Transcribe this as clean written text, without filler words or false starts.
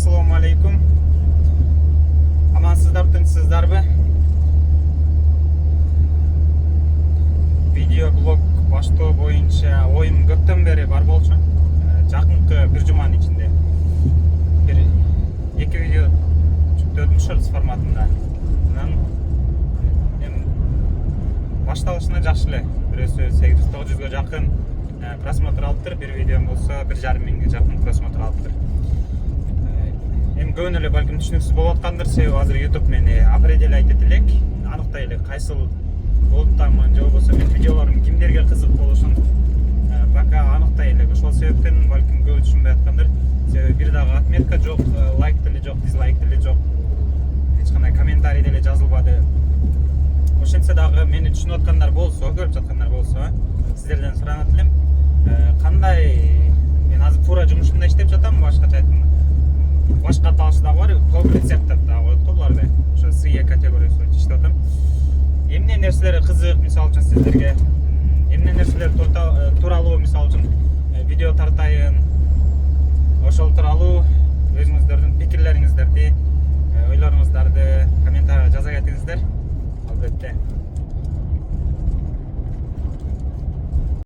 Assalomu alaykum. Amansızlar, tinchsizlarmi? Video blog баштоо боюнча оюм көптөн бери бар болчу. Жакынкы бир жуманын ичинде бир эки видео жүктөдүм shorts форматында. Анан башталышына жакшы эле. Бирөөсү 800-900га жакын просмотр алыптыр. Бир видеом болсо 1,5 миңге жакын просмотр алыптыр. Көбүн эле балким түшүнүксүз болуп аткандыр, себеби азыр YouTube мени определять этет элек, аныктай элек кайсыл болуптамын же болбосо мен видеолорум кимдерге кызык болушун пока аныктай элек. Ошол себептен балким көбү түшүнбөй аткандыр. Себеби бир дагы отметка жок, лайк деле жок, дизлайк деле жок, эч кандай комментарий деле жазылбады. Ошентсе дагы мени түшүнүп аткандар болсо, көрүп жаткандар болсо, сиздерден суранат элем, кандай мен азыр туура жумушумда иштеп жатам, башкача айтканда башка аталышы дагы бар, топ рецепттер дагы коет го буларда. Ошо C категориясында иштеп атам. Эмне нерселер кызык, мисалы үчүн сиздерге, эмне нерселер тууралуу мисалы үчүн видео тартайын, ошол тууралуу өзүңүздөрдүн пикирлериңиздерди, ойлоруңуздарды комментарийга жаза кетиңиздер. Албетте.